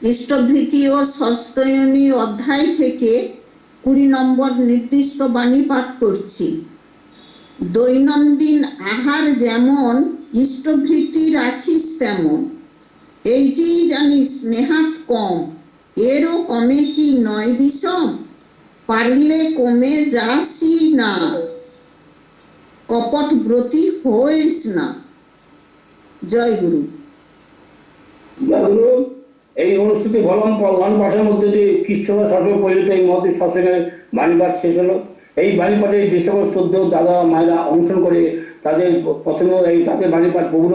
ইষ্টভৃতি ও সস্তয়নী অধ্যায় থেকে 20 নম্বর নির্দিষ্ট বাণী পাঠ করছি। দৈনন্দিন আহার যেমন ইষ্টভৃতি রাখিস তেমন, এইটি জানিস নেহাত কম, এরও কমে কি নয় বিষম, পারলে কমে যাসি না, কপট ব্রতী হইস না। জয় গুরু। জয়গুরু। এই অনুষ্ঠিত ভগবান পাঠের মধ্যে দিয়ে খ্রিস্টধর্ম শাসক পরিণত এই মহাদেশ শাসনের বাণীপাঠ শেষ হলো। এই বাণীপাঠে যে সকল শ্রদ্ধ দাদা মায়েরা অংশগ্রহণ করে তাদের প্রথমে তাদের বাণীপাঠ বহু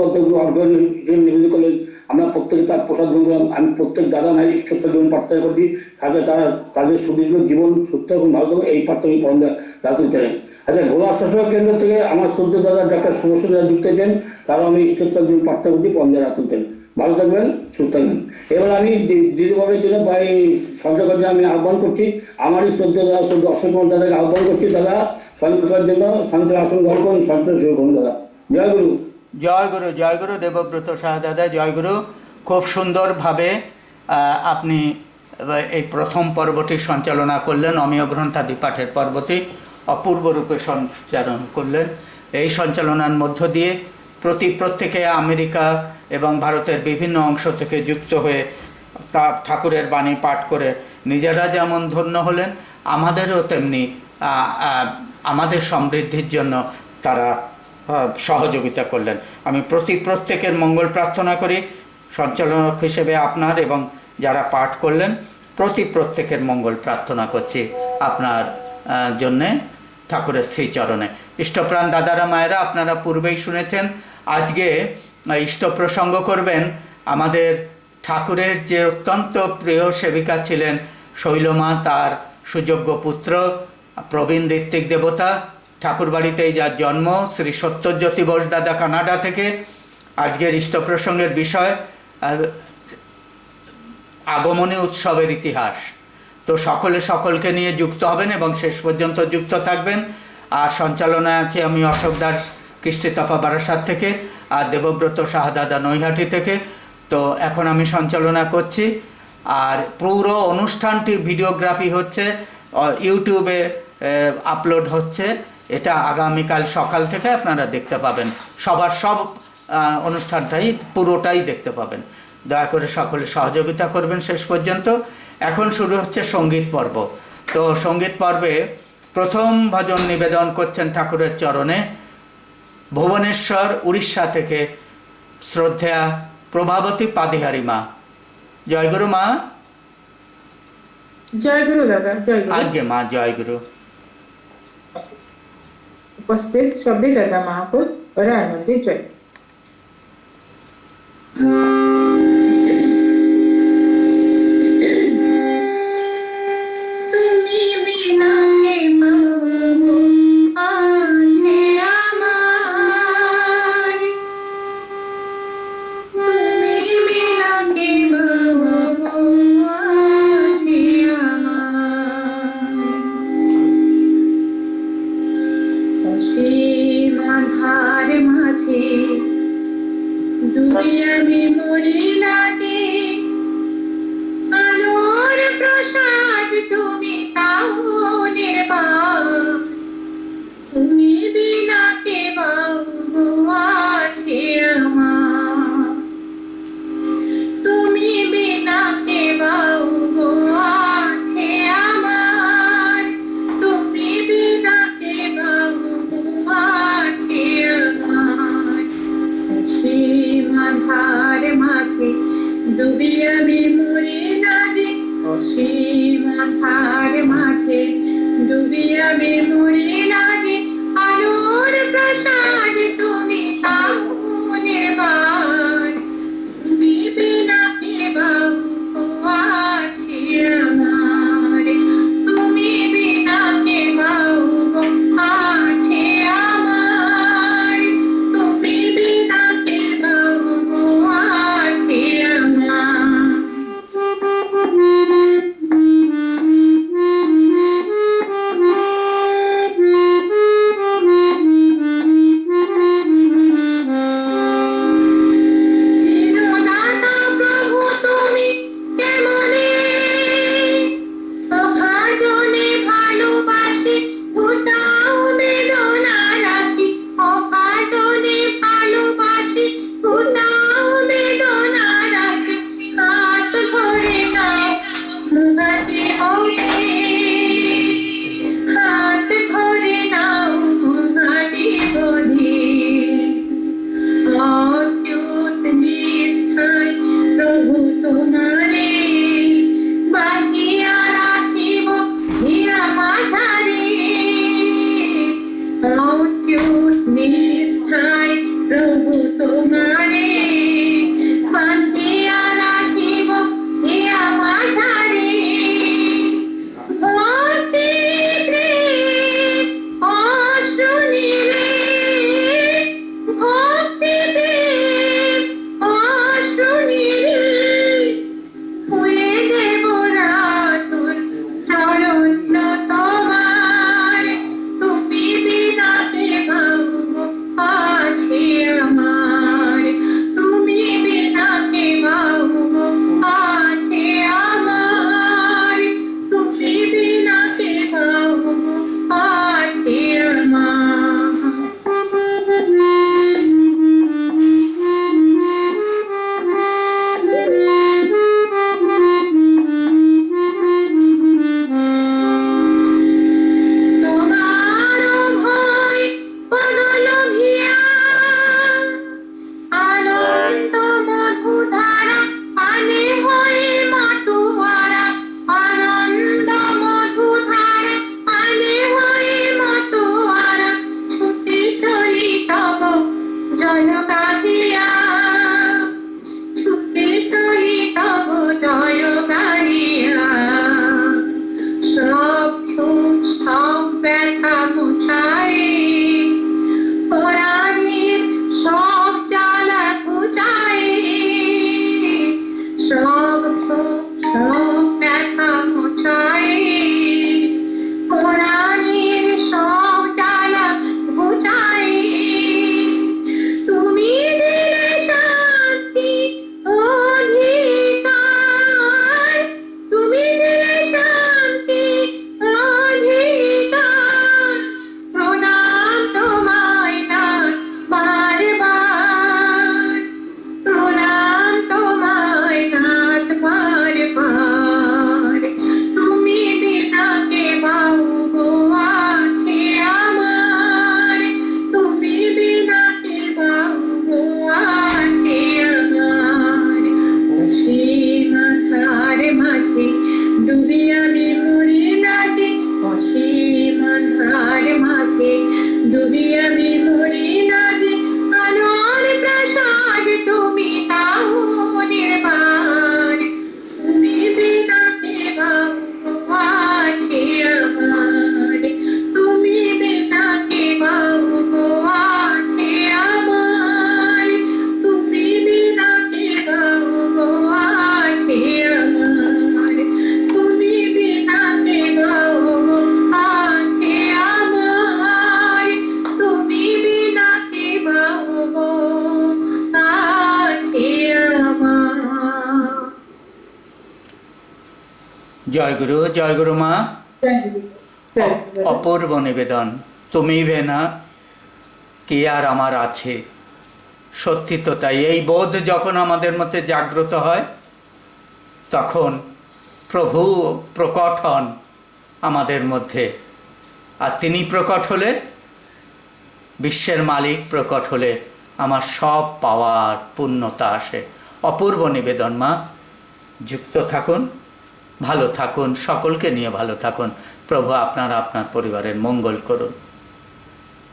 অর্ঘ্য হিসেবে নিবেদন করলেন। আমরা প্রত্যেকে তার প্রসাদ গ্রহণ করলাম। আমি প্রত্যেক দাদা মায়ের ইষ্টতা জীবন প্রার্থনা করছি, তাহলে তারা তাদের সুদীর্ঘ জীবন সুস্থ এবং ভালো থাকুন, এই প্রার্থনা পরম রাখতে চান। আচ্ছা, গোলা শাসক কেন্দ্র থেকে আমার শ্রদ্ধ দাদা ডক্টর শুভশ্রী যুক্ত হয়েছেন, তারাও আমি ইষ্টতা জীবন প্রার্থনা করছি, পরম রাখতে চান। ভালো থাকবেন, সুস্থ থাকবেন। এবার আমি দীর্ঘভাবের জন্য সঞ্চয়কার্যে আমি আহ্বান করছি আমারই শ্রদ্ধ দাদা অশোক কুমার দাদাকে আহ্বান করছি। দাদা সঞ্চয়ের জন্য সঞ্চয় আসন গ্রহণ করুন, সঞ্চয় শুরু করুন। দাদা জয় গুরু। জয় গুরু, জয় গুরু। দেবব্রত সাহা দাদা জয় গুরু। খুব সুন্দরভাবে আপনি এই প্রথম পর্বটি সঞ্চালনা করলেন, অমীয় গ্রন্থাদি পাঠের পর্বটি অপূর্ব রূপে সঞ্চালন করলেন। এই সঞ্চালনার মধ্য দিয়ে প্রত্যেকে আমেরিকা এবং ভারতের বিভিন্ন অংশ থেকে যুক্ত হয়ে ঠাকুরের বাণী পাঠ করে নিজেরা যেমন ধন্য হলেন, আমাদেরও তেমনি আমাদের সমৃদ্ধির জন্য তারা সহযোগিতা করলেন। আমি প্রত্যেকের মঙ্গল প্রার্থনা করি। সঞ্চালক হিসেবে আপনার এবং যারা পাঠ করলেন প্রত্যেকের মঙ্গল প্রার্থনা করছি আপনার জন্যে ঠাকুরের শ্রীচরণে। ইষ্টপ্রাণ দাদারা মায়েরা, আপনারা পূর্বেই শুনেছেন আজকে ইষ্ট প্রসঙ্গ করবেন আমাদের ঠাকুরের যে অত্যন্ত প্রিয় সেবিকা ছিলেন শৈলমা, তার সুযোগ্য পুত্র প্রবীণ ঋত্বিক দেবতা। ঠাকুরবাড়িতেই যার জন্ম, শ্রী সত্যজ্যোতি বোস দাদা কানাডা থেকে। আজকের ইষ্ট প্রসঙ্গের বিষয় আগমনী উৎসবের ইতিহাস। তো সকলকে নিয়ে যুক্ত হবেন এবং শেষ পর্যন্ত যুক্ত থাকবেন। আর সঞ্চালনায় আছে আমি অশোক দাস কৃষ্টিতপা বারাসাত থেকে, আর দেবব্রত সাহা দাদা নৈহাটি থেকে। তো এখন আমি সঞ্চালনা করছি, আর পুরো অনুষ্ঠানটি ভিডিওগ্রাফি হচ্ছে, ইউটিউবে আপলোড হচ্ছে। এটা আগামীকাল সকাল থেকে আপনারা দেখতে পাবেন, সব অনুষ্ঠানটাই পুরোটাই দেখতে পাবেন। দয়া করে সকলে সহযোগিতা করবেন শেষ পর্যন্ত। এখন শুরু হচ্ছে সঙ্গীত পর্ব। তো সঙ্গীত পর্বে প্রথম ভজন নিবেদন করছেন ঠাকুরের চরণে ভুবনেশ্বর উড়িষ্যা থেকে শ্রদ্ধেয়া প্রভাবতী পাদিহারি মা। জয়গুরু মা। জয়গুরু দাদা। জয়গুরু। আজ্ঞে মা। জয়গুরু। उपस्थित सभी दादा माँ को बड़ा आनंदित जय। তোমারে বাঁধিয়া রাখিব হিয়া মাঝারে অচ্যুত নিষ্ঠায় প্রভু তোমারে বাঁধিয়া রাখিব হিয়া মাঝারে ভক্তি প্রেম অশ্রু নিরে ভক্তি প্রেম অশ্রু নিরে হয়ে দেব রাতুল চরণ তোমার তুমি বিনাতে বাবু আছে আমার তুমি বিনাতে বাবু আছে আমার তুমি বিনাতে বাবু আছে তোমার ভয় পাগল ভিয়া আনন্দ মধুধারা পানে হয়ে মাতুয়ারা আনন্দ মধুধারা পানে হয়ে মাতুয়ারা ছুটে চলি তব জয় গাহিয়া ছুটে চলি তব জয় গাহিয়া সব সুখ সব ব্যথা মুছাই পরাণের সব জ্বালা ঘুচাই সব সুখ সব ব্যথা মুছাই পরাণের সব জ্বালা ঘুচাই তুমি দিলে শান্তি অধিকার তুমি দিলে শান্তি অধিকার প্রণাম তোমায় নাথ বারবার প্রণাম তোমায় নাথ বারবার তুমি বিনা কে বাউ গো আছে আমার তুমি বিনা কে বাউ গো আছে আমার অসীম আধার মাঝে ডুবে আমি মরি নাকি অসীম আধার মাঝে ডুবে আমি মরি নাকি আলোর প্রসাদ তুমি তাও নির্বাণ তুমি বিনা কে বাউ গো আছে আমার তুমি বিনা কে বাউ গো আছে আমার তুমি বিনা কে বাউ গো আছে আমার তুমি বিনা কে বাউ গো আছে আমার তুমি বিনা কে বাউ গো আছে আমার জয় গুরু মা। অপূর্ব নিবেদন। তুমি ভেনা কে আর আমার আছে। সত্যি তো তাই। এই বোধ যখন আমাদের মধ্যে জাগ্রত হয় তখন প্রভু প্রকট হন আমাদের মধ্যে। আর তিনি প্রকট হলে, বিশ্বের মালিক প্রকট হলে আমার সব পাওয়ার পূর্ণতা আসে। অপূর্ব নিবেদন মা। যুক্ত থাকুন, ভালো থাকুন, সকলকে নিয়ে ভালো থাকুন। প্রভু আপনারা আপনার পরিবারের মঙ্গল করুন।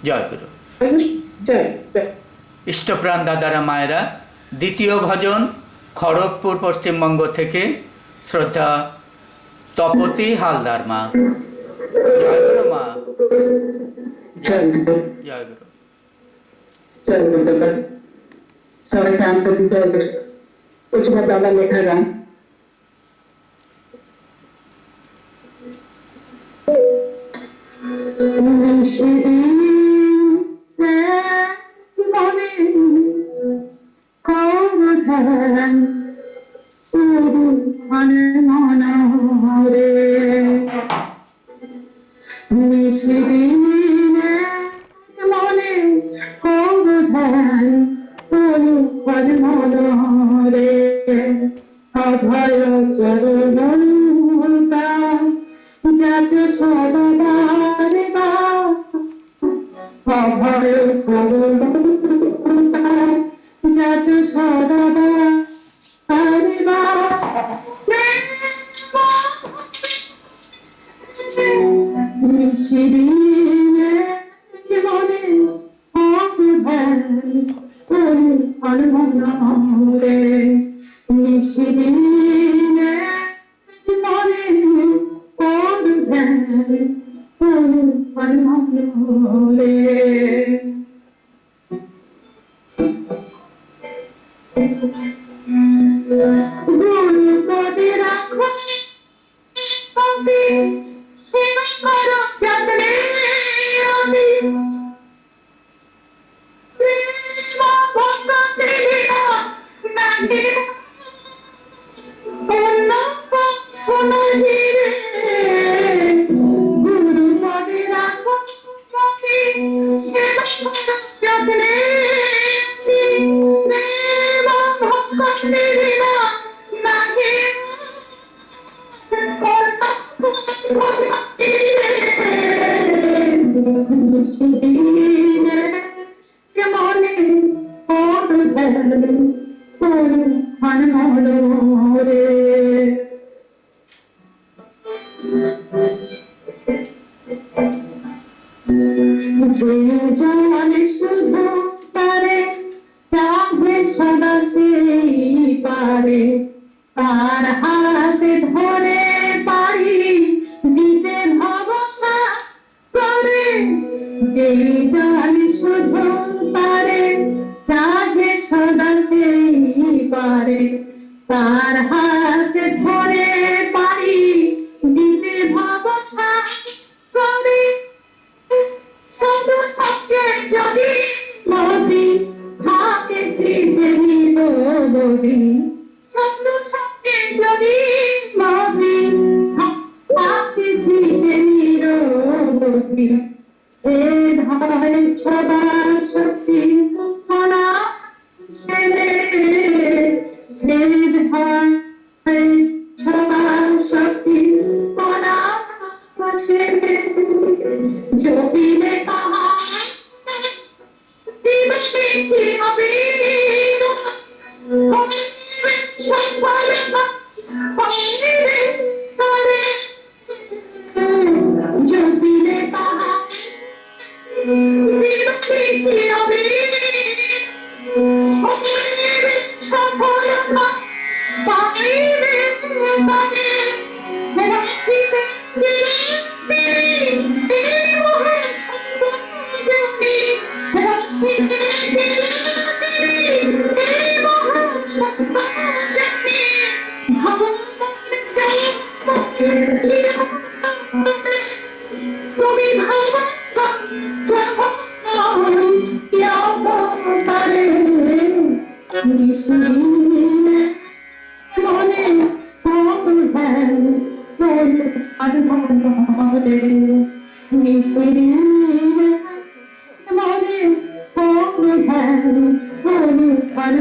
জয় গুরু। জয় জয়। ইষ্টপ্রাণ দাদারা মায়েরা, দ্বিতীয় ভজন খড়গপুর পশ্চিমবঙ্গ থেকে শ্রদ্ধা তপতি হালদার মা। জয় গুরু মা। জয় গুরু। সবাইকে আন্তরিক জয় গুরু। উৎসব দাদা লেখা গান। Jai Jai Sarada Hare শিরিনে মনে অপধান কোন অনমরে শিরিনে মনে অপধান কোন অনমরে গুরু পদে রাখো আমি সেবা করো যত্নে আমি প্রেম ভক্তি নাহি অন্য কোনো হিরে গুরু পদে রাখো আমি সেবা করো যত্নে প্রেম ভক্তি নাহি মনে রে যে জানে শুধু পারে চাহে সদা সেই পারে তার হাতে ধরে পারি দিতে ভরসা করে যে জানে শুধু পারে চাহে সদা সেই পারে তার হাতে ধরে পারি দিতে ভরসা করে শুধু থাকে যদি মতি থাকে জীবনী বলি শুধু থাকে যদি মতি থাকে জীবনী বলি সে ধারে সদা শক্তি মনা ছেলে সে ধারে সদা শক্তি মনা ছেলে জপিলে কাহা দিবসে হবে সফলতা হবে করে জপিলে কাহা দিবসে হবে সফলতা পাইবে করে রাখিতে তুমি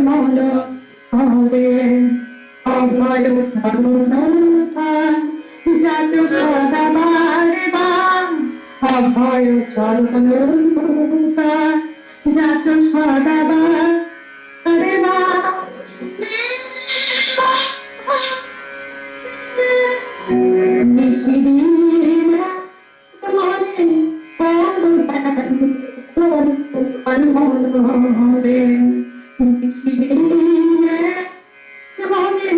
মনে অভয় সর্বনতা যাচ সদাবার রে বা নিশিদিন মনে রে নিশিদিন মনে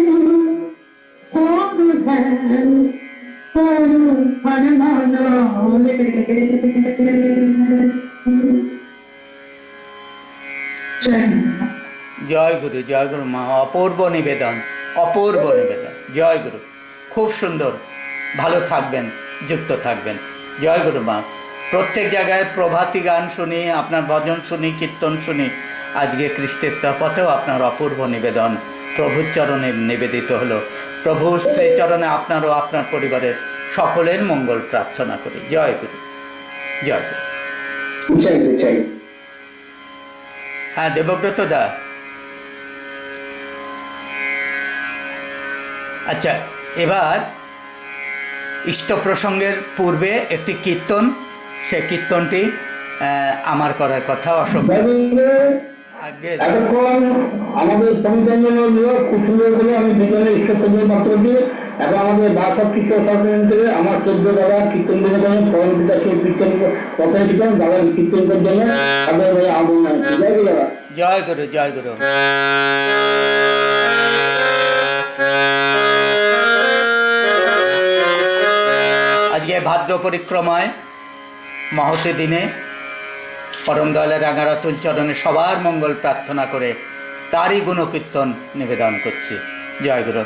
জয় গুরু মা, অপূর্ব নিবেদন, অপূর্ব নিবেদন। জয় গুরু, খুব সুন্দর। ভালো থাকবেন, যুক্ত থাকবেন। জয় গুরু মা। প্রত্যেক জায়গায় প্রভাতী গান শুনি, আপনার ভজন শুনি, কীর্তন শুনি। আজকে খ্রিস্টের পথেও আপনার অপূর্ব নিবেদন প্রভুর চরণে নিবেদিত হলো। প্রভুর সেই চরণে আপনারও আপনার পরিবারের সকলের মঙ্গল প্রার্থনা করি। জয় গুরু, জয় গুরু। চাই হ্যাঁ দেবব্রত দা, আচ্ছা এবার ইষ্ট প্রসঙ্গের পূর্বে একটি কীর্তন, সে কীর্তনটি আমার করার কথা। অশোক আগে এতক্ষণ আমাদের সংবিধান খুব সুন্দর করে আমি বিজ্ঞানের ঈশ্বরচন্দ্র পাত্র দিয়ে এখন আমাদের বাসব কৃষ্ণ সরকার থেকে আমার 14 দাদা কীর্তন করেন পরম পিতা সেই কীর্তন কথায় কীর্তন দাদা কীর্তন করার জন্য সাধারণ ভাই আহ্বান জানাচ্ছি। জয় গুরু দাদা। জয় গুরু, জয় গুরু। আজকে ভাদ্র পরিক্রমায় মহতী দিনে পরম দয়ালের রাঙারাতুল চরণে সবার মঙ্গল প্রার্থনা করে তারই গুণকীর্তন নিবেদন করছি। জয় গুরু।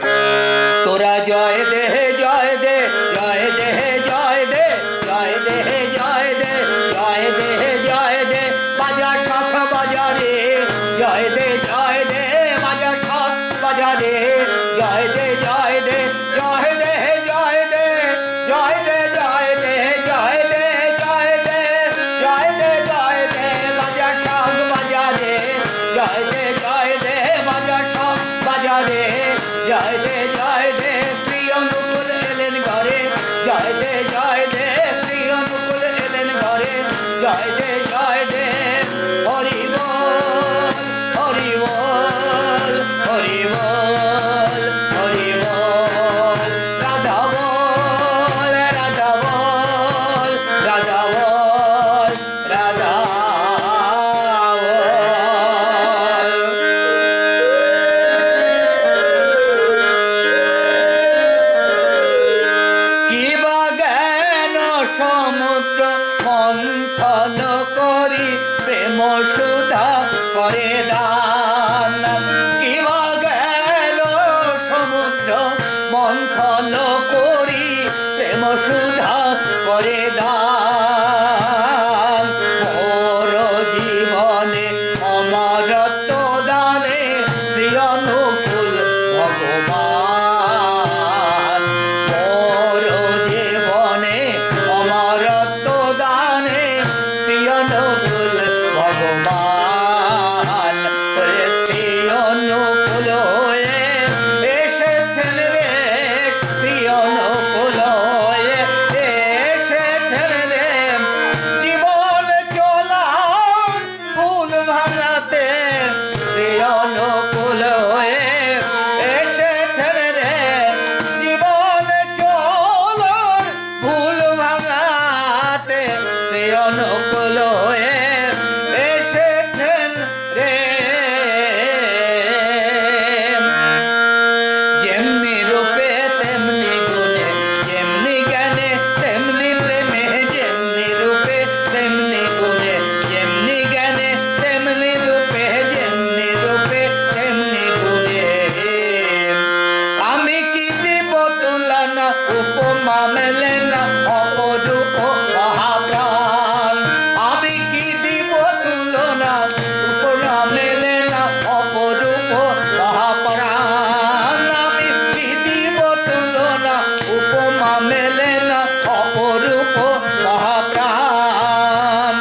তোরা জয় দে, জয় দে, জয় দে, জয় দে, জয় দে, জয় দে, জয় দে, জয় দে, বাজা শাখ বাজা রে, জয় দে, জয় দে, বাজা শাখ বাজা রে, জয় দে, জয় দে, জয় দে, জয় দে, জয় দে, জয় দে, জয় দে, জয় দে, জয় দে, জয় দে, বাজা শাখ বাজা রে, জয় দে, জয় দে, বাজা শাখ বাজা রে, জয় দে, জয় দে, শ্রী অনুকূল এলেন ঘরে, জয় দে, জয় দে, শ্রী অনুকূল এলেন ঘরে, জয় দে, জয় দে, হরি বল, হরি বল, হরি বল, হরি বল, রাধা বল, রাধা বল, রাধা বল, রাধা কিবা জ্ঞান সমুদ্র মন্থন করি প্রেম সুধা করে দান, কিবা জ্ঞান সমুদ্র মন্থন করি প্রেম সুধা করে দান, মোর জীবনে অমরত্ব দানে প্রিয় অনুকূল ভগবান, মোর জীবনে অমরত্ব দানে প্রিয় অনুকূল ভগবান, প্রিয় অনুকূল হয়ে এসেছেন রে, প্রিয় অনুকূল হয়ে এসেছেন রে, জীবন চলা ভুল ভাঙাতে প্রিয় অনুকূল হয়ে এসেছেন রে, জীবন চলা ভুল ভাঙাতে প্রিয় অনুকূল হয়ে এসেছেন রে, যেমনি রূপে তেমনি গুণে, যেমনি জ্ঞানে তেমনি প্রেমে, যেমনি রূপে তেমনি গুণে, যেমনি জ্ঞানে তেমনি রূপে, যেমনি রূপে তেমনি গুণে, আমি কি দিব তুলনা উপমা মেলে না অপরূপ মহাপ্রাণ, আমি কি দিব তুলনা উপমা মেলে না অপরূপ মহাপ্রাণ, আমি কি দিব তুলনা উপমা মেলে না অপরূপ মহাপ্রাণ,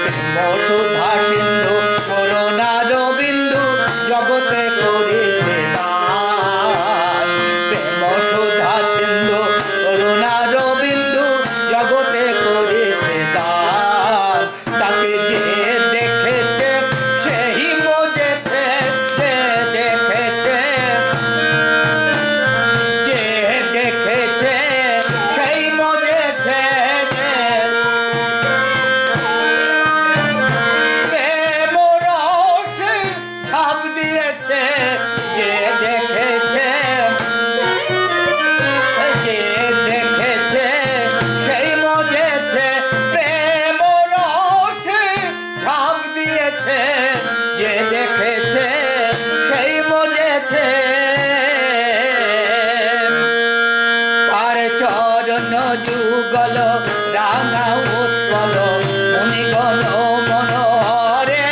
প্রেম সুধা সিন্ধু করুণার বিন্দু জগতে করেছে দান, প্রেম সুধা সিন্ধু করুণার বিন্দু জগতে করেছে দান, তাকে যে দেখেছে সেই মজেছে, যে দেখেছে, যে দেখেছে সেই মজেছে, প্রেম রসে ঝাঁপ দিয়েছে, যে দেখেছে, যে দেখেছে সেই মজেছে, প্রেম রসে ঝাঁপ দিয়েছে, যে দেখেছে সেই মজেছে, তার চরণ যুগল রাঙা উৎপল মুনিগণ মনোহরে,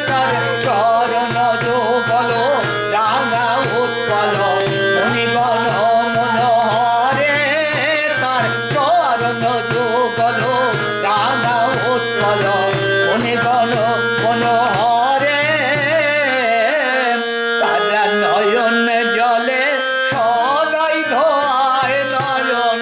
তার চরণ যুগল রাঙা উৎপল মুনিগণ মনোহরে, তার চরণ যুগল রাঙা উৎপল মুনিগণ মনোহরে, তারা নয়ন জলে সদাই ধোয় নয়ন,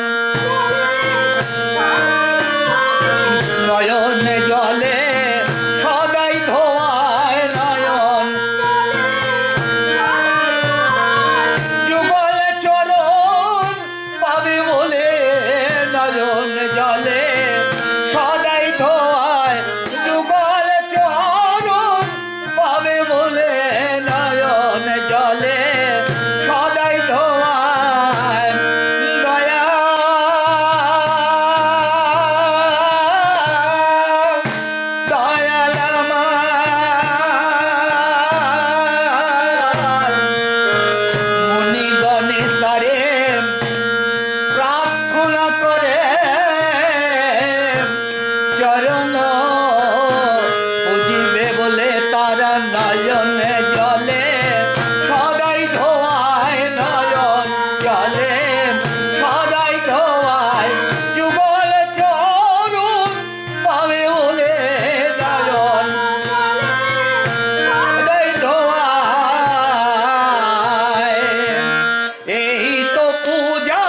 পূজা,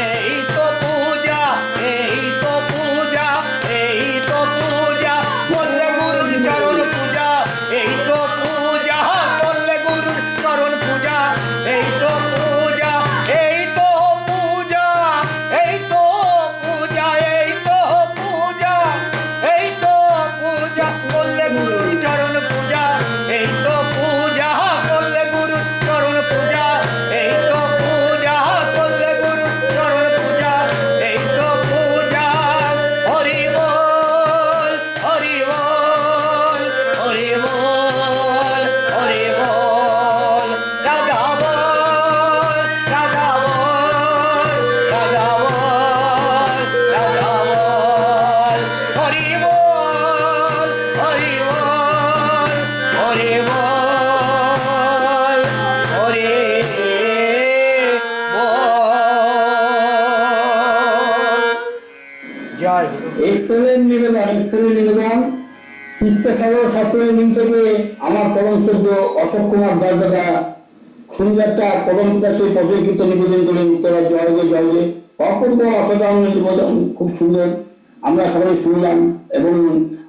এই তো পূজা, এই তো পূজা, এই তো পূজা করলে গুরুর চরণ পূজা, এই তো পূজা করলে গুরুর চরণ পূজা, এই তো পূজা, এই তো পূজা, এই তো পূজা, এই তো পূজা, এই তো পূজা করলে গুরুর চরণ পূজা, এই তো পূজা করলে গুরুর চরণ পূজা, এই তো পূজা করলে গুরুর চরণ পূজা, এই তো পূজা। হরি বল, হরি বল, হরি বল, হরি বল, রাধা বল, রাধা বল, রাধা বল, রাধা বল, হরি বল, হরি বল, হরি বল, হরি বল। জয় গুরু। এক্সেলেন্ট নিবেদন, এক্সেলেন্ট নিবেদন। বিদ্যাসাগর ছাত্রের দিন থেকে আমার পরম শ্রদ্ধ অশোক কুমার দাস দাদা সুন্দরটা পরম পিতা সেই পর্যকৃত নিবেদন করলেন উত্তরা জয় গে জয় গে। অপূর্ব অসাধারণ নিবেদন, খুব সুন্দর। আমরা সবাই শুনলাম এবং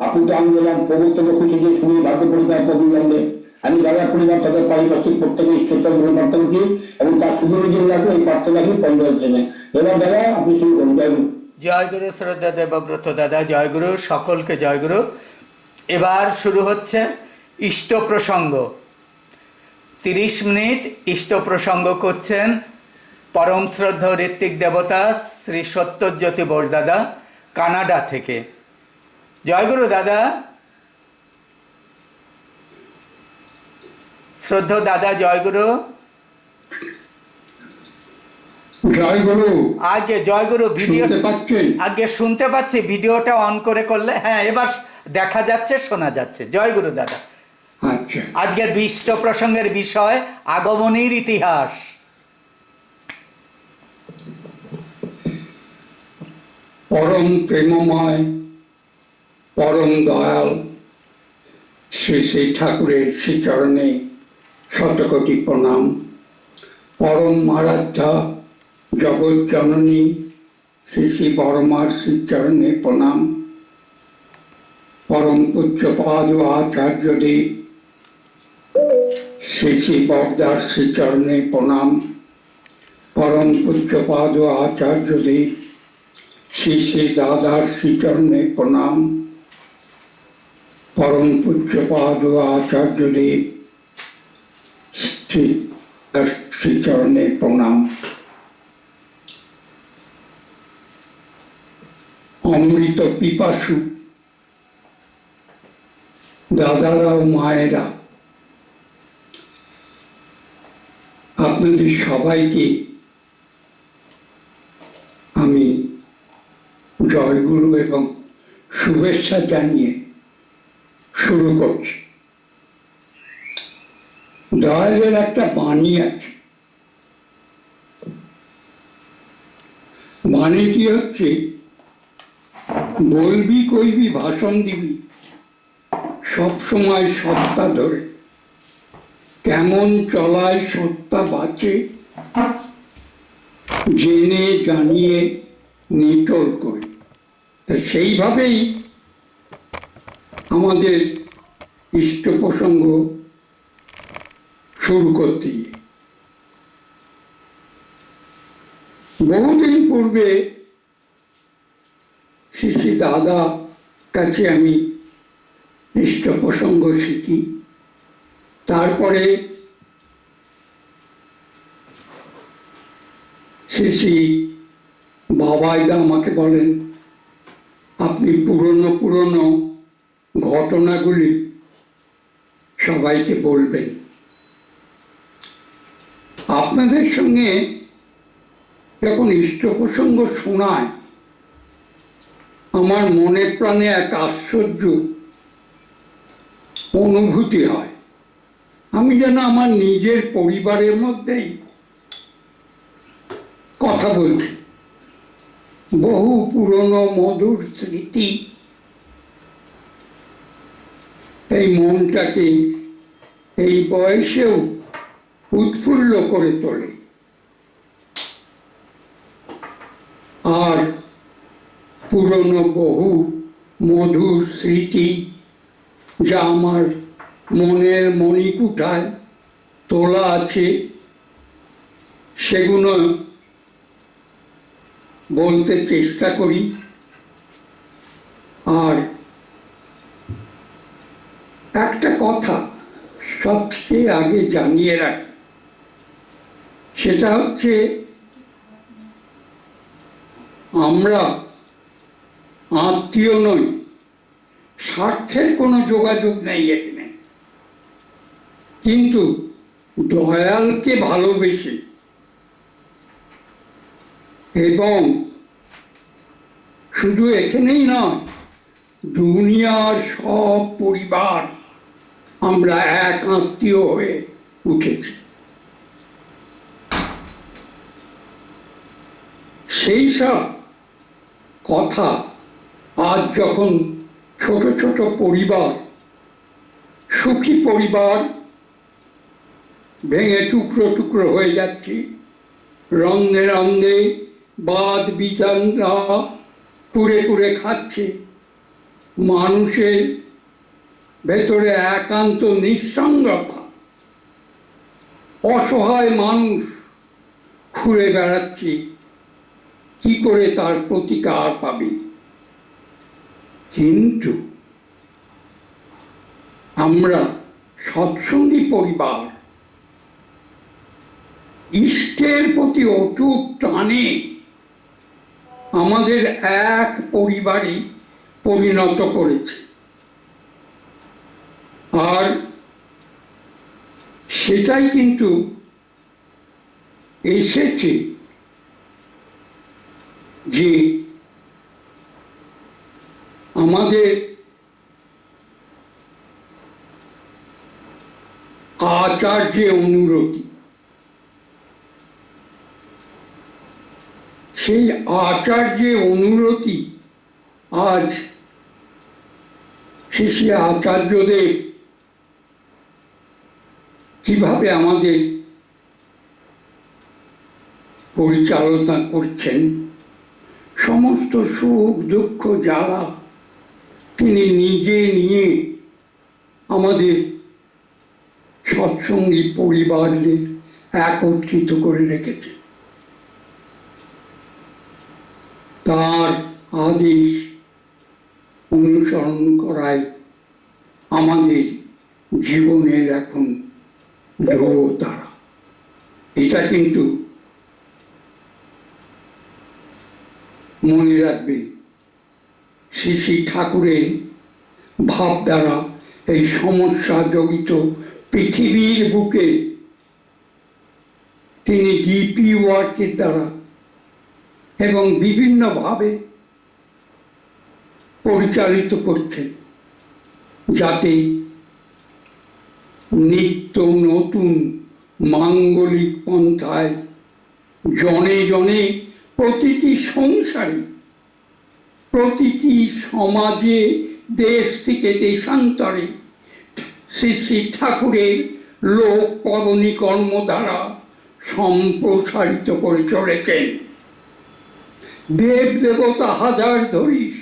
আপনি তো আমি গেলাম প্রবর্তন খুশি যে শুনে বাধ্য পরিবার প্রবীণে আমি দাদা পরিবার তাদের পারিপার্শ্বিক প্রত্যেকে শ্রদ্ধা গ্রহণ প্রার্থনা করি এবং তার সুদূরের জন্য রাখবো এই প্রার্থনা রাখি পঞ্চায়েত জন্য। এবার দাদা আপনি শুরু করুন। জয় গুরু। জয় গুরু শ্রদ্ধা দেবব্রত দাদা, জয় গুরু, সকলকে জয় গুরু। এবার শুরু হচ্ছে ইষ্ট প্রসঙ্গ। 30 মিনিট ইষ্ট প্রসঙ্গ করছেন পরম শ্রদ্ধা ঋত্বিক দেবতা শ্রী সত্যজ্যোতি বোস দাদা, কানাডা থেকে। জয় গুরু দাদা। শ্রদ্ধা দাদা, জয় গুরু। জয় গুরু। আগে জয় গুরু। ভিডিও শুনতে পাচ্ছেন? আগে শুনতে পাচ্ছি, ভিডিওটা অন করে করলে হ্যাঁ এবার দেখা যাচ্ছে, শোনা যাচ্ছে। জয় গুরু দাদা। আচ্ছা, আজকের ইষ্ট প্রসঙ্গের বিষয় আগমনীর ইতিহাস। পরম প্রেমময়, পরম দয়াল শ্রী শ্রী ঠাকুরের শ্রীচরণে শতকোটি প্রণাম। পরম আরাধ্যা জগৎ জননী শ্রী শ্রী বড়মার শ্রীচরণে প্রণাম। পরম পূজ্যপাদ আচার্যদেব শ্রী শ্রী বরদার শ্রীচরণে প্রণাম। পরম পূজ্যপাদ আচার্যদেব শ্রী শ্রী দাদার শ্রীচরণে প্রণাম। পরম পূজ্যপাদ আচার্যদেব শ্রী শ্রীচরণে প্রণাম। অমৃত পিপাসু দাদারা ও মায়েরা, আপনাদের সবাইকে আমি জয়গুরু এবং শুভেচ্ছা জানিয়ে শুরু করছি। দয়ালের একটা বাণী আছে, বাণীটি হচ্ছে বলবি কইবি ভাষণ দিবি সবসময় সত্তা ধরে, কেমন চলায় সত্তা বাঁচে জেনে জানিয়ে নিটোল করে। তা সেইভাবেই আমাদের ইষ্ট প্রসঙ্গ শুরু করতে গিয়ে বহুদিন পূর্বে শ্রী শ্রী দাদা কাছে আমি ইষ্ট প্রসঙ্গ শিখি। তারপরে শ্রী শ্রী বাবাইদা আমাকে বলেন, আপনি পুরনো পুরনো ঘটনাগুলি সবাইকে বলবেন। আপনাদের সঙ্গে যখন ইষ্ট প্রসঙ্গ শোনায় আমার মনে প্রাণে এক আশ্চর্য অনুভূতি হয়। আমি যেন আমার নিজের পরিবারের মধ্যেই কথা বলছি। বহু পুরনো মধুর স্মৃতি এই মনটাকে এই বয়সেও উৎফুল্ল করে তোলে। পুরনো বহু মধুর স্মৃতি যা আমার মনের মণিকুঠায় তোলা আছে, সেগুলো বলতে চেষ্টা করি। আর একটা কথা সবচেয়ে আগে জানিয়ে রাখি, সেটা হচ্ছে আমরা আত্মীয় নই, স্বার্থের কোনো যোগাযোগ নেই এখানে, কিন্তু দয়ালকে ভালোবেসে এবং শুধু এখানেই নয়, দুনিয়ার সব পরিবার আমরা এক আত্মীয় হয়ে উঠেছি। সেই সব কথা আজ যখন ছোট ছোট পরিবার, সুখী পরিবার ভেঙে টুকরো টুকরো হয়ে যাচ্ছে, রন্ধে রন্ধে বাদ বিচাররা কুড়ে কুড়ে খাচ্ছে, মানুষের ভেতরে একান্ত নিঃসঙ্গতা, অসহায় মানুষ ঘুরে বেড়াচ্ছে, কি করে তার প্রতিকার পাবে। কিন্তু আমরা সৎসঙ্গী পরিবার ইষ্টের প্রতি অটুট টানে আমাদের এক পরিবারে পরিণত করেছে। আর সেটাই কিন্তু এসেছে যে আমাদের আচার্যে অনুরতি, সেই আচার্যে অনুরতি আজ শ্রী আচার্যদেব কিভাবে আমাদের পরিচালনা করছেন, সমস্ত সুখ দুঃখ জ্বালা তিনি নিজে নিয়ে আমাদের সৎসঙ্গী পরিবারদের একত্রিত করে রেখেছে। তার আদেশ অনুসরণ করায় আমাদের জীবনের এখন ধ্রুবতারা। এটা কিন্তু মনে রাখবেন, শ্রী শ্রী ঠাকুরের ভাব দ্বারা এই সমস্যা জড়িত পৃথিবীর বুকে তিনি ডিপি ওয়ার্কের দ্বারা এবং বিভিন্নভাবে পরিচালিত করছেন, যাতে নিত্য নতুন মাঙ্গলিক পন্থায় জনে জনে প্রতিটি সংসারে, প্রতিটি সমাজে, দেশ থেকে দেশান্তরে শ্রী শ্রী ঠাকুরের লোক পবনী কর্ম দ্বারা সম্প্রসারিত করে চলেছেন। দেব দেবতা হাজার ধরিস,